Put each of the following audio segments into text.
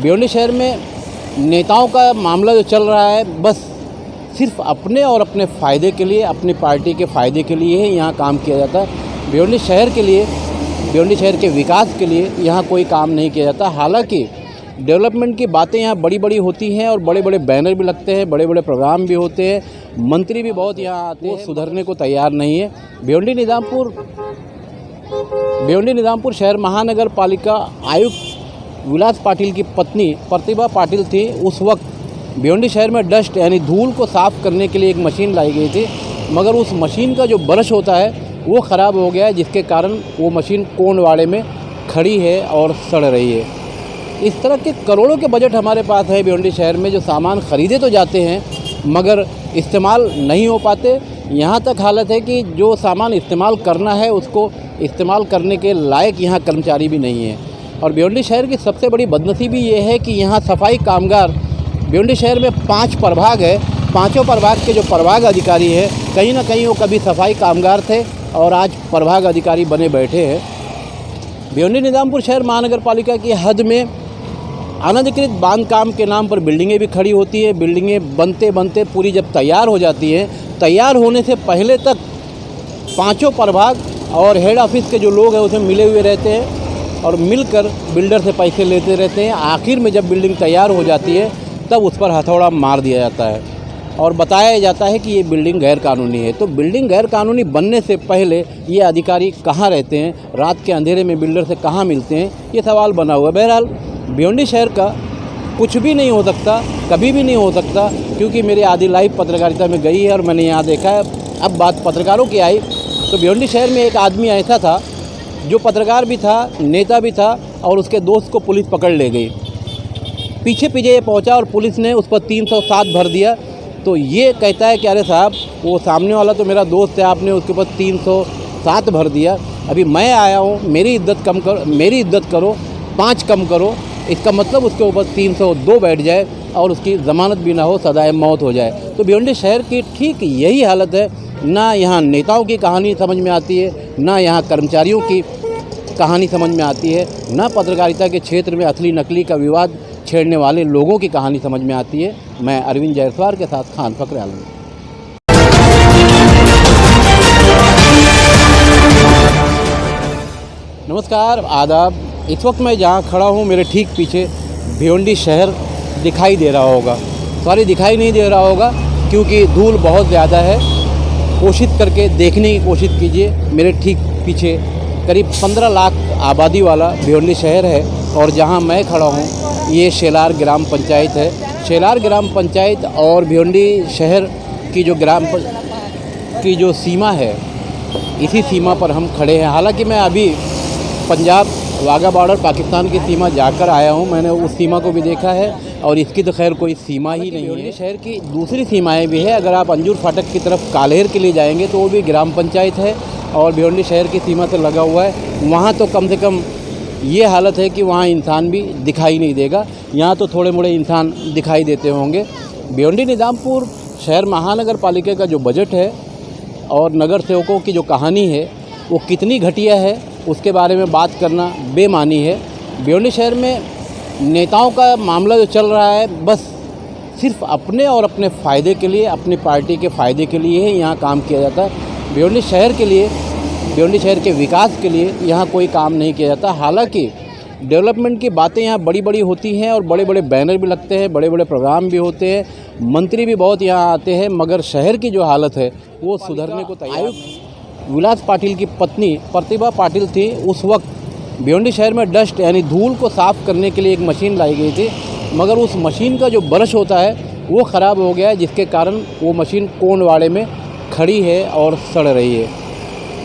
भिवंडी शहर में नेताओं का मामला जो चल रहा है, बस सिर्फ अपने और अपने फ़ायदे के लिए, अपनी पार्टी के फ़ायदे के लिए ही यहाँ काम किया जाता है। भिवंडी शहर के लिए, भिवंडी शहर के विकास के लिए यहाँ कोई काम नहीं किया जाता। हालांकि डेवलपमेंट की बातें यहाँ बड़ी बड़ी होती हैं और बड़े बड़े बैनर भी लगते हैं, बड़े बड़े प्रोग्राम भी होते हैं, मंत्री भी बहुत यहाँ आते हैं, सुधरने को तैयार नहीं है। भिवंडी निजामपुर शहर महानगर पालिका आयुक्त विलास पाटिल की पत्नी प्रतिभा पाटिल थी। उस वक्त भिवंडी शहर में डस्ट यानी धूल को साफ़ करने के लिए एक मशीन लाई गई थी, मगर उस मशीन का जो ब्रश होता है वो ख़राब हो गया है, जिसके कारण वो मशीन कोंडवाड़े में खड़ी है और सड़ रही है। इस तरह के करोड़ों के बजट हमारे पास है भिवंडी शहर में, जो सामान ख़रीदे तो जाते हैं मगर इस्तेमाल नहीं हो पाते। यहाँ तक हालत है कि जो सामान इस्तेमाल करना है उसको इस्तेमाल करने के लायक यहाँ कर्मचारी भी नहीं है। और भिवंडी शहर की सबसे बड़ी बदनसीबी ये है कि यहाँ सफाई कामगार, भिवंडी शहर में 5 प्रभाग है, पाँचों प्रभाग के जो प्रभाग अधिकारी हैं कहीं ना कहीं वो कभी सफाई कामगार थे और आज प्रभाग अधिकारी बने बैठे हैं। भिवंडी निजामपुर शहर महानगर पालिका की हद में अनधिकृत बांध काम के नाम पर बिल्डिंगें भी खड़ी होती है। बिल्डिंगें बनते बनते पूरी जब तैयार हो जाती हैं, तैयार होने से पहले तक पाँचों प्रभाग और हेड ऑफिस के जो लोग हैं उसमें मिले हुए रहते हैं और मिलकर बिल्डर से पैसे लेते रहते हैं। आखिर में जब बिल्डिंग तैयार हो जाती है तब उस पर हथौड़ा मार दिया जाता है और बताया जाता है कि ये बिल्डिंग गैर कानूनी है। तो बिल्डिंग गैर कानूनी बनने से पहले ये अधिकारी कहाँ रहते हैं, रात के अंधेरे में बिल्डर से कहाँ मिलते हैं, ये सवाल बना हुआ है। बहरहाल भिवंडी शहर का कुछ भी नहीं हो सकता, कभी भी नहीं हो सकता, क्योंकि मेरी आधी लाइफ पत्रकारिता में गई है और मैंने यहाँ देखा है। अब बात पत्रकारों की आई तो भिवंडी शहर में एक आदमी ऐसा था जो पत्रकार भी था, नेता भी था, और उसके दोस्त को पुलिस पकड़ ले गई। पीछे ये पहुंचा और पुलिस ने उस पर 307 भर दिया। तो ये कहता है कि अरे साहब, वो सामने वाला तो मेरा दोस्त है, आपने उसके ऊपर 307 भर दिया, अभी मैं आया हूँ, मेरी इज्जत करो, 5 कम करो। इसका मतलब उसके ऊपर 302 बैठ जाए और उसकी ज़मानत भी ना हो, सदाए मौत हो जाए। तो भिवंडी शहर की ठीक यही हालत है। ना यहाँ नेताओं की कहानी समझ में आती है, ना यहाँ कर्मचारियों की कहानी समझ में आती है, ना पत्रकारिता के क्षेत्र में असली नकली का विवाद छेड़ने वाले लोगों की कहानी समझ में आती है। मैं अरविंद जायसवाल के साथ खान फखर आलम। नमस्कार, आदाब। इस वक्त मैं जहाँ खड़ा हूँ मेरे ठीक पीछे भिवंडी शहर दिखाई दे रहा होगा, सॉरी दिखाई नहीं दे रहा होगा क्योंकि धूल बहुत ज़्यादा है। कोशिश करके देखने की कोशिश कीजिए। मेरे ठीक पीछे करीब 15 लाख आबादी वाला भिवंडी शहर है और जहाँ मैं खड़ा हूँ ये शेलार ग्राम पंचायत है। शेलार ग्राम पंचायत और भिवंडी शहर की जो सीमा है, इसी सीमा पर हम खड़े हैं। हालांकि मैं अभी पंजाब वाघा बॉर्डर पाकिस्तान की सीमा जाकर आया हूं, मैंने उस सीमा को भी देखा है और इसकी तो खैर कोई सीमा ही नहीं है। भिवंडी शहर की दूसरी सीमाएं भी है। अगर आप अंजूर फाटक की तरफ कालेर के लिए जाएंगे तो वो भी ग्राम पंचायत है और भिवंडी शहर की सीमा से लगा हुआ है। वहाँ तो कम से कम ये हालत है कि वहाँ इंसान भी दिखाई नहीं देगा। यहाँ तो थोड़े मोड़े इंसान दिखाई देते होंगे। भिवंडी निजामपुर शहर महानगर पालिका का जो बजट है और नगर सेवकों की जो कहानी है वो कितनी घटिया है, उसके बारे में बात करना बेमानी है। भिवंडी शहर में नेताओं का मामला जो चल रहा है, बस सिर्फ अपने और अपने फ़ायदे के लिए, अपनी पार्टी के फ़ायदे के लिए ही यहाँ काम किया जाता है। भिवंडी शहर के लिए, भिवंडी शहर के विकास के लिए यहाँ कोई काम नहीं किया जाता। हालांकि डेवलपमेंट की बातें यहाँ बड़ी बड़ी होती हैं और बड़े बड़े बैनर भी लगते हैं, बड़े बड़े प्रोग्राम भी होते हैं, मंत्री भी बहुत यहाँ आते हैं, मगर शहर की जो हालत है वो सुधरने को तैयार। आयुक्त विलास पाटिल की पत्नी प्रतिभा पाटिल थी। उस वक्त भिवंडी शहर में डस्ट यानी धूल को साफ़ करने के लिए एक मशीन लाई गई थी, मगर उस मशीन का जो ब्रश होता है वो ख़राब हो गया है, जिसके कारण वो मशीन कोंडवाड़े में खड़ी है और सड़ रही है।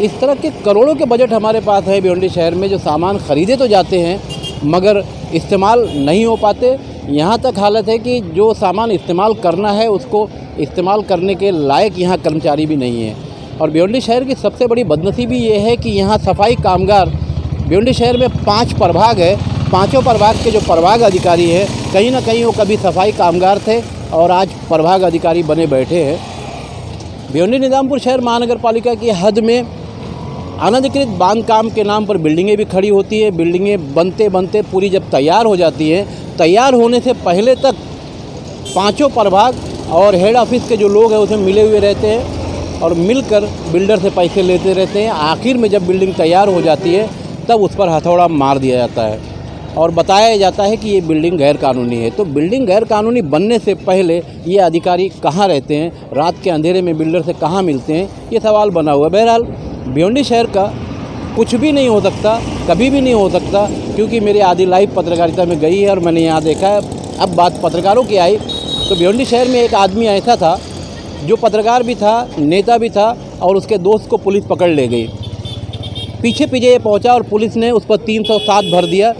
इस तरह के करोड़ों के बजट हमारे पास है भिवंडी शहर में, जो सामान ख़रीदे तो जाते हैं मगर इस्तेमाल नहीं हो पाते। यहाँ तक हालत है कि जो सामान इस्तेमाल करना है उसको इस्तेमाल करने के लायक यहाँ कर्मचारी भी नहीं है। और भिवंडी शहर की सबसे बड़ी बदनसीबी ये है कि यहाँ सफाई कामगार, भिवंडी शहर में 5 प्रभाग है, पाँचों प्रभाग के जो प्रभाग अधिकारी हैं कहीं ना कहीं वो कभी सफाई कामगार थे और आज प्रभाग अधिकारी बने बैठे हैं। भिवंडी निजामपुर शहर महानगर पालिका की हद में अनधिकृत बांधकाम के नाम पर बिल्डिंगें भी खड़ी होती है। बिल्डिंगें बनते बनते पूरी जब तैयार हो जाती है, तैयार होने से पहले तक पांचों प्रभाग और हेड ऑफिस के जो लोग हैं उसमें मिले हुए रहते हैं और मिलकर बिल्डर से पैसे लेते रहते हैं। आखिर में जब बिल्डिंग तैयार हो जाती है तब उस पर हथौड़ा मार दिया जाता है और बताया जाता है कि ये बिल्डिंग गैर कानूनी है। तो बिल्डिंग गैर कानूनी बनने से पहले ये अधिकारी कहाँ रहते हैं, रात के अंधेरे में बिल्डर से कहाँ मिलते हैं, ये सवाल बना हुआ है। बहरहाल भिवंडी शहर का कुछ भी नहीं हो सकता, कभी भी नहीं हो सकता, क्योंकि मेरी आधी लाइफ पत्रकारिता में गई है और मैंने यहाँ देखा है। अब बात पत्रकारों की आई तो भिवंडी शहर में एक आदमी ऐसा था जो पत्रकार भी था, नेता भी था और उसके दोस्त को पुलिस पकड़ ले गई। पीछे पीछे ये पहुंचा और पुलिस ने उस पर 307 भर दिया।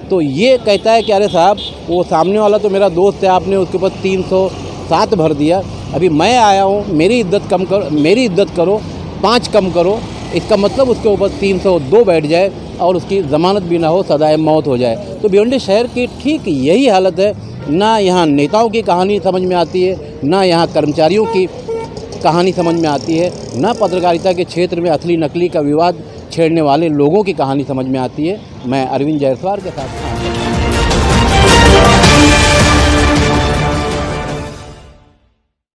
तो ये कहता है कि अरे साहब, वो सामने वाला तो मेरा दोस्त है, आपने उसके ऊपर 307 भर दिया। अभी मैं आया हूँ, मेरी इज्जत करो, 5 कम करो। इसका मतलब उसके ऊपर 302 बैठ जाए और उसकी ज़मानत भी ना हो, सदाए मौत हो जाए। तो भिवंडी शहर की ठीक यही हालत है। ना यहाँ नेताओं की कहानी समझ में आती है, ना यहाँ कर्मचारियों की कहानी समझ में आती है, ना पत्रकारिता के क्षेत्र में असली नकली का विवाद छेड़ने वाले लोगों की कहानी समझ में आती है। मैं अरविंद जायसवाल के साथ